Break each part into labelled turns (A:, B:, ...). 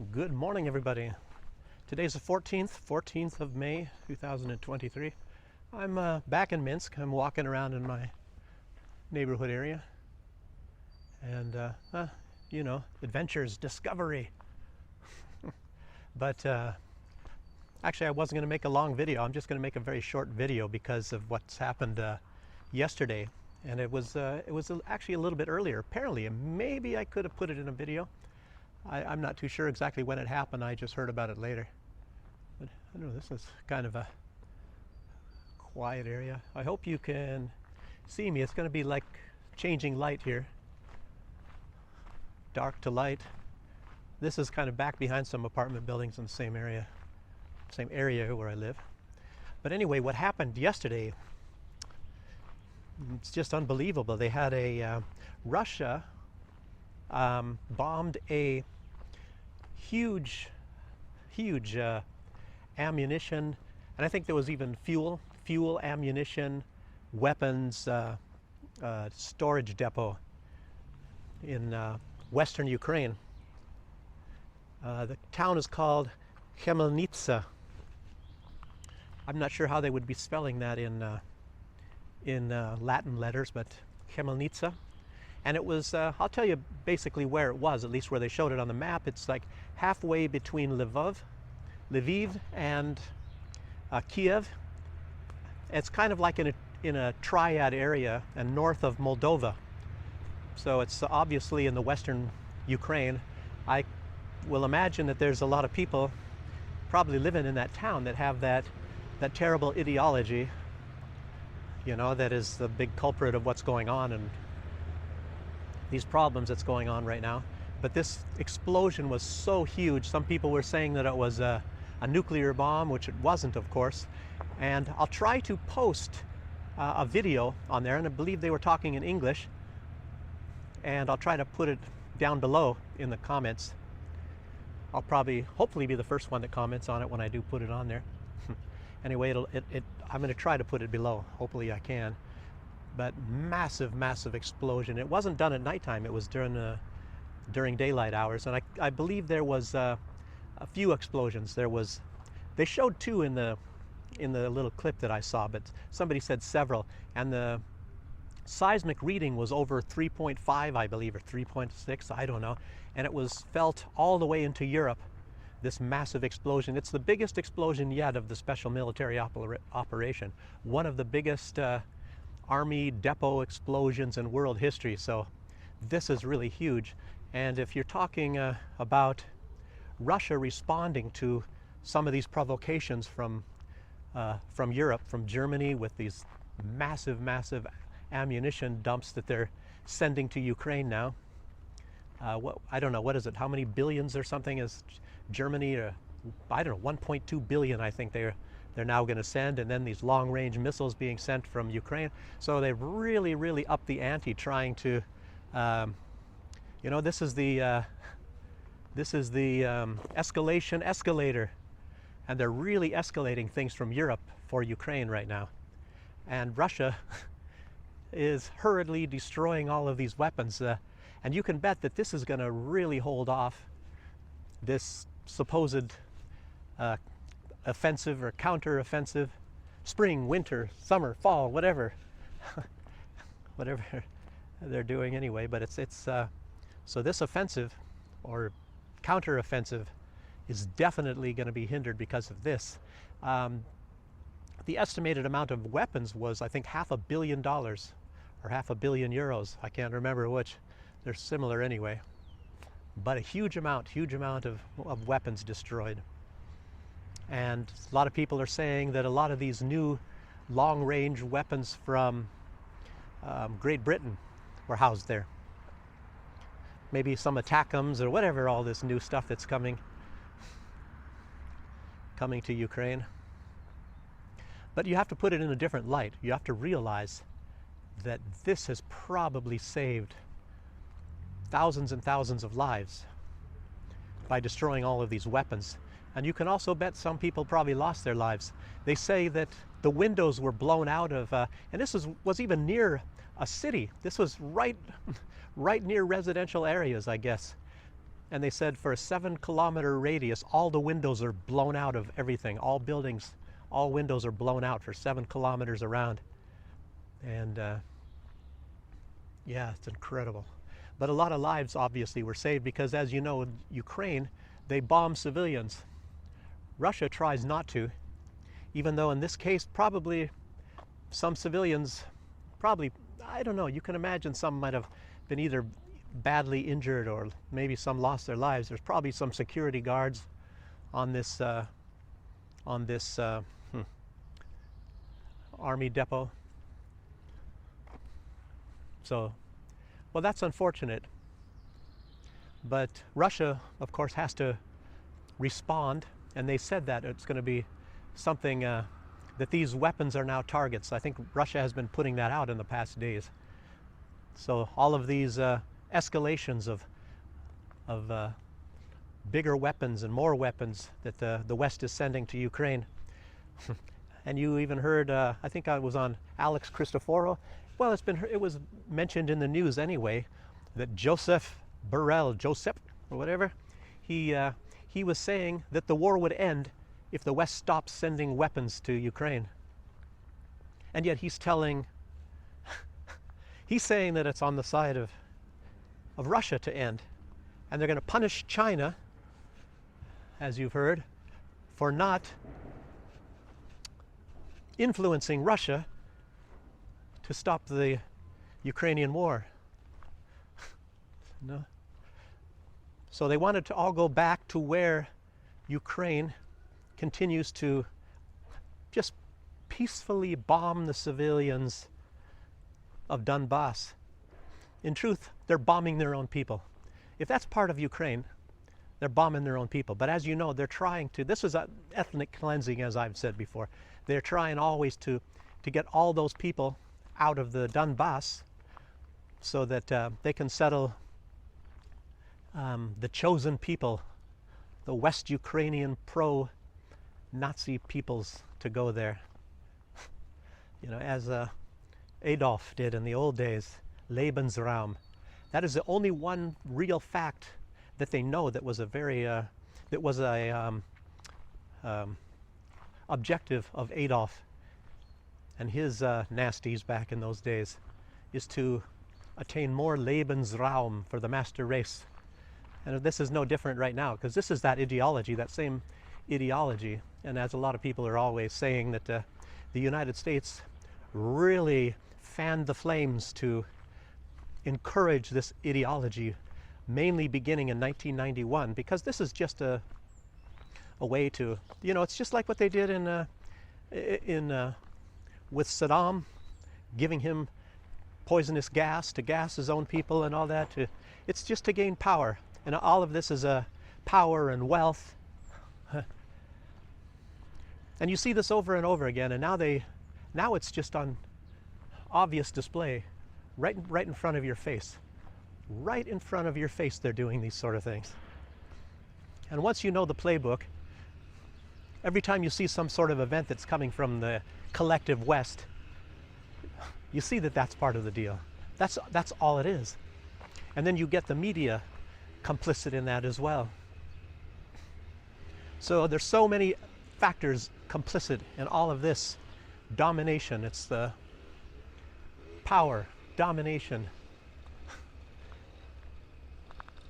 A: Good morning, everybody. Today's the 14th of May, 2023. I'm back in Minsk. I'm walking around in my neighborhood area. And, adventures, discovery. But actually, I wasn't going to make a long video. I'm just going to make a very short video because of what's happened yesterday. And it was actually a little bit earlier. Apparently, maybe I could have put it in a video. I'm not too sure exactly when it happened. I just heard about it later. But I don't know, this is kind of a quiet area. I hope you can see me. It's going to be like changing light here. Dark to light. This is kind of back behind some apartment buildings in the same area where I live. But anyway, what happened yesterday, it's just unbelievable. They had Russia bombed a huge ammunition, and I think there was even fuel, ammunition, weapons storage depot in western Ukraine. The town is called Khmelnytsia. I'm not sure how they would be spelling that in Latin letters, but Khmelnytsia. And it was, I'll tell you basically where it was, at least where they showed it on the map. It's like halfway between Lviv and Kiev. It's kind of like in a triad area and north of Moldova. So it's obviously in the western Ukraine. I will imagine that there's a lot of people probably living in that town that have that terrible ideology, that is the big culprit of what's going on and these problems that's going on right now. But this explosion was so huge. Some people were saying that it was a nuclear bomb, which it wasn't, of course. And I'll try to post a video on there, and I believe they were talking in English. And I'll try to put it down below in the comments. I'll hopefully be the first one that comments on it when I do put it on there. Anyway, I'm going to try to put it below. Hopefully I can. But massive explosion. It wasn't done at nighttime. It was during daylight hours, and I believe there was a few explosions. They showed two in the little clip that I saw, but somebody said several, and the seismic reading was over 3.5, I believe, or 3.6, I don't know, and it was felt all the way into Europe. This massive explosion. It's the biggest explosion yet of the special military operation. One of the biggest army depot explosions in world history. So this is really huge. And if you're talking about Russia responding to some of these provocations from Europe, from Germany, with these massive ammunition dumps that they're sending to Ukraine now. I don't know, what is it? How many billions or something is Germany? I don't know, 1.2 billion I think they're now going to send, and then these long-range missiles being sent from Ukraine. So they've really upped the ante, trying to, this is the escalation escalator, and they're really escalating things from Europe for Ukraine right now. And Russia is hurriedly destroying all of these weapons, and you can bet that this is going to really hold off this supposed offensive or counter-offensive, spring, winter, summer, fall, whatever they're doing anyway. But it's so this offensive or counter-offensive is definitely going to be hindered because of this. The estimated amount of weapons was, I think, $500 million or €500 million. I can't remember which. They're similar anyway. But a huge amount of weapons destroyed. And a lot of people are saying that a lot of these new long-range weapons from Great Britain were housed there. Maybe some ATACMS or whatever, all this new stuff that's coming to Ukraine. But you have to put it in a different light. You have to realize that this has probably saved thousands and thousands of lives by destroying all of these weapons. And you can also bet some people probably lost their lives. They say that the windows were blown out of, and this was even near a city. This was right near residential areas, I guess. And they said for a 7-kilometer radius, all the windows are blown out of everything. All buildings, all windows are blown out for 7 kilometers around. And yeah, it's incredible. But a lot of lives obviously were saved because, as you know, in Ukraine, they bomb civilians. Russia tries not to, even though in this case, probably some civilians, I don't know, you can imagine some might have been either badly injured or maybe some lost their lives. There's probably some security guards on this army depot. So, well, that's unfortunate. But Russia, of course, has to respond, and they said that it's going to be something that these weapons are now targets. I think Russia has been putting that out in the past days. So all of these escalations of bigger weapons and more weapons that the West is sending to Ukraine. And you even heard, I think I was on Alex Christoforo. Well, it was mentioned in the news anyway that Joseph Borrell, or whatever, he was saying that the war would end if the West stops sending weapons to Ukraine. And yet he's saying that it's on the side of Russia to end. And they're going to punish China, as you've heard, for not influencing Russia to stop the Ukrainian war. No. So they wanted to all go back to where Ukraine continues to just peacefully bomb the civilians of Donbass. In truth, they're bombing their own people. If that's part of Ukraine, they're bombing their own people. But as you know, they're trying to, this is ethnic cleansing, as I've said before. They're trying always to get all those people out of the Donbass so that they can settle the chosen people, the West Ukrainian pro-Nazi peoples, to go there. You know, as Adolf did in the old days, Lebensraum. That is the only one real fact that they know that was a very, that was a objective of Adolf and his nasties back in those days, is to attain more Lebensraum for the master race. And this is no different right now, because this is that ideology, that same ideology. And as a lot of people are always saying, that the United States really fanned the flames to encourage this ideology, mainly beginning in 1991, because this is just a way to, you know, it's just like what they did with Saddam, giving him poisonous gas to gas his own people and all that. It's just to gain power. And all of this is power and wealth. And you see this over and over again, and now it's just on obvious display, right in front of your face. Right in front of your face they're doing these sort of things. And once you know the playbook, every time you see some sort of event that's coming from the collective West, you see that that's part of the deal. That's all it is. And then you get the media complicit in that as well. So there's so many factors complicit in all of this domination. It's the power, domination,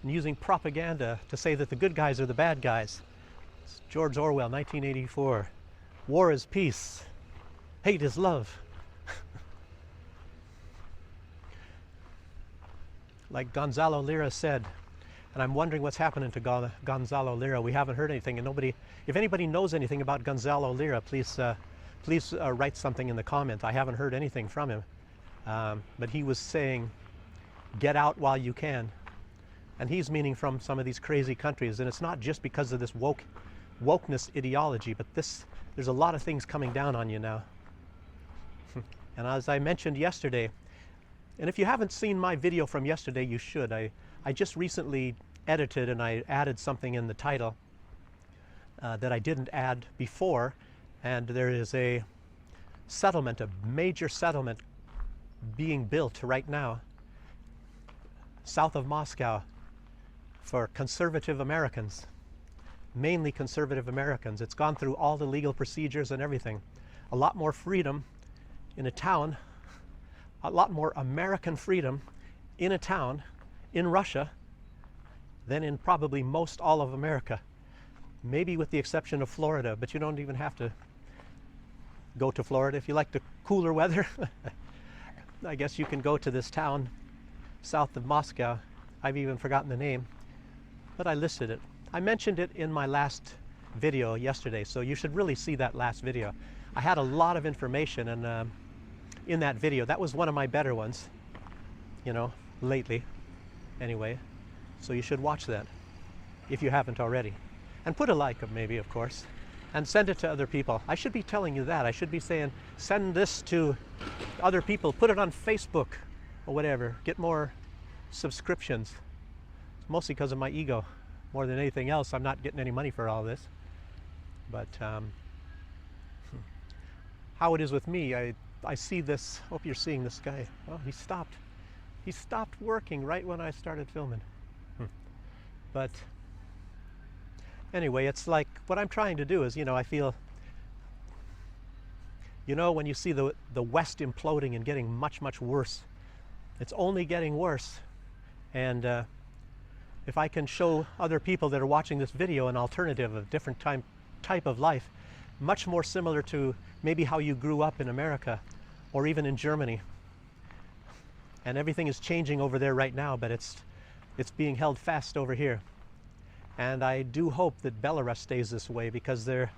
A: and using propaganda to say that the good guys are the bad guys. It's George Orwell, 1984. War is peace, hate is love. Like Gonzalo Lira said, and I'm wondering what's happening to Gonzalo Lira. We haven't heard anything, and if anybody knows anything about Gonzalo Lira, please write something in the comments. I haven't heard anything from him. But he was saying, get out while you can. And he's meaning from some of these crazy countries. And it's not just because of this wokeness ideology, but there's a lot of things coming down on you now. And as I mentioned yesterday, and if you haven't seen my video from yesterday, you should. I just recently edited, and I added something in the title that I didn't add before. And there is a settlement, a major settlement being built right now south of Moscow. for conservative Americans, mainly conservative Americans. It's gone through all the legal procedures and everything. A lot more freedom in a town, a lot more American freedom in a town in Russia than in probably most all of America. Maybe with the exception of Florida, but you don't even have to go to Florida. If you like the cooler weather, I guess you can go to this town south of Moscow. I've even forgotten the name, but I listed it. I mentioned it in my last video yesterday, so you should really see that last video. I had a lot of information and in that video. That was one of my better ones, you know, lately anyway. So you should watch that if you haven't already. And put a like up maybe, of course, and send it to other people. I should be telling you that. I should be saying, send this to other people, put it on Facebook or whatever, get more subscriptions. Mostly because of my ego, more than anything else. I'm not getting any money for all this. But how it is with me, I see this, hope you're seeing this guy. Oh, he stopped. He stopped working right when I started filming. But anyway, it's like what I'm trying to do is, you know, I feel, you know, when you see the West imploding and getting much, much worse, it's only getting worse. And if I can show other people that are watching this video an alternative, a different type of life, much more similar to maybe how you grew up in America or even in Germany. And everything is changing over there right now, but it's being held fast over here. And I do hope that Belarus stays this way, because they're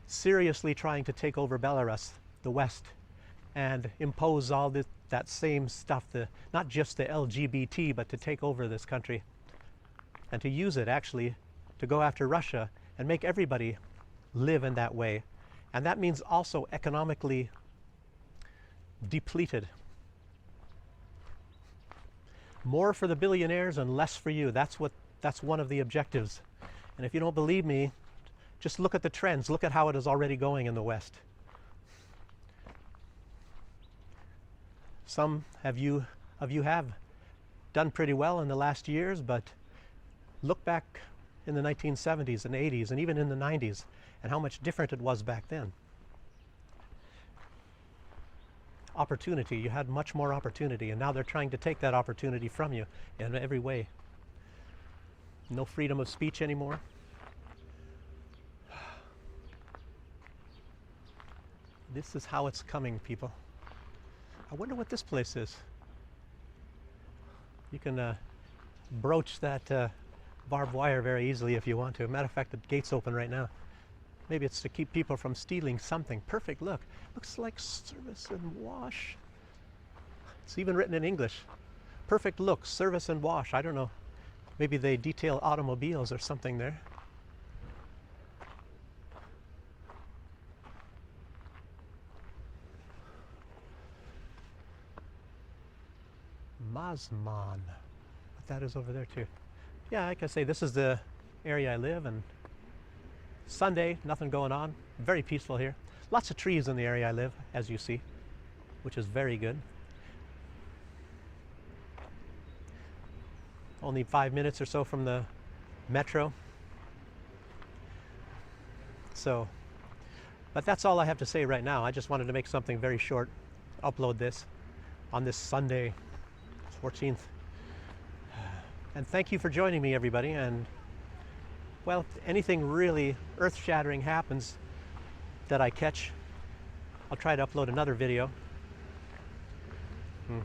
A: seriously trying to take over Belarus, the West, and impose all that same stuff, not just the LGBT, but to take over this country and to use it actually to go after Russia and make everybody live in that way. And that means also economically depleted. More for the billionaires and less for you. That's one of the objectives. And if you don't believe me, just look at the trends. Look at how it is already going in the West. Some of you have done pretty well in the last years, but look back in the 1970s and 80s and even in the 90s and how much different it was back then. Opportunity, you had much more opportunity, and now they're trying to take that opportunity from you in every way. No freedom of speech anymore. This is how it's coming, people. I wonder what this place is. You can broach that barbed wire very easily if you want to. Matter of fact, the gate's open right now. Maybe it's to keep people from stealing something. Perfect, look. Looks like service and wash. It's even written in English. Perfect look, service and wash. I don't know. Maybe they detail automobiles or something there. Mazman. But that is over there too. Yeah, like I say, this is the area I live, and Sunday, nothing going on. Very peaceful here. Lots of trees in the area I live, as you see, which is very good. Only 5 minutes or so from the metro. So, but that's all I have to say right now. I just wanted to make something very short, upload this on this Sunday, 14th. And thank you for joining me, everybody. And well, if anything really earth-shattering happens that I catch, I'll try to upload another video in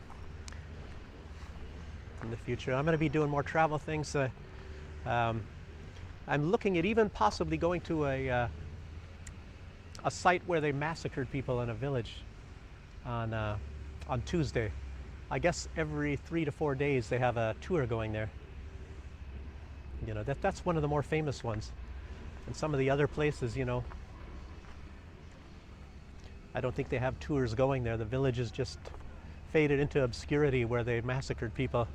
A: the future. I'm going to be doing more travel things. I'm looking at even possibly going to a site where they massacred people in a village on Tuesday. I guess every 3 to 4 days they have a tour going there. You know, that's one of the more famous ones. And some of the other places, you know, I don't think they have tours going there. The village is just faded into obscurity where they massacred people.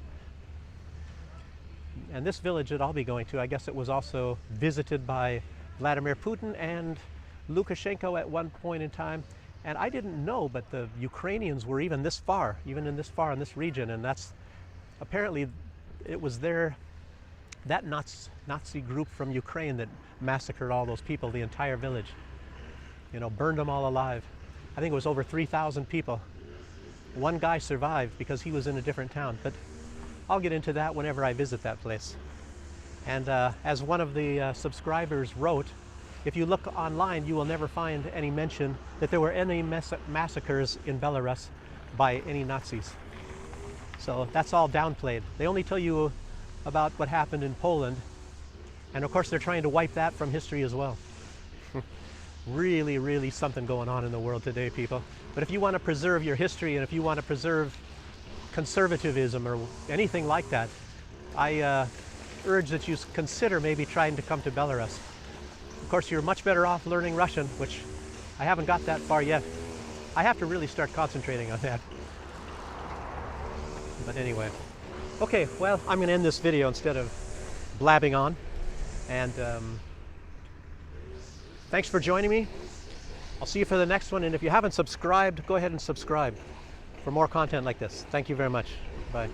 A: And this village that I'll be going to, I guess it was also visited by Vladimir Putin and Lukashenko at one point in time. And I didn't know, but the Ukrainians were even in this far in this region. And that's apparently, it was their that Nazi group from Ukraine that massacred all those people, the entire village, you know, burned them all alive. I think it was over 3,000 people. One guy survived because he was in a different town, but I'll get into that whenever I visit that place. And as one of the subscribers wrote, if you look online, you will never find any mention that there were any massacres in Belarus by any Nazis. So that's all downplayed. They only tell you about what happened in Poland, and of course they're trying to wipe that from history as well. Really, really something going on in the world today, people. But if you want to preserve your history, and if you want to preserve conservatism or anything like that, I urge that you consider maybe trying to come to Belarus. Of course, you're much better off learning Russian, which I haven't got that far yet. I have to really start concentrating on that. But anyway. Okay, well, I'm going to end this video instead of blabbing on. And thanks for joining me. I'll see you for the next one. And if you haven't subscribed, go ahead and subscribe for more content like this. Thank you very much. Bye.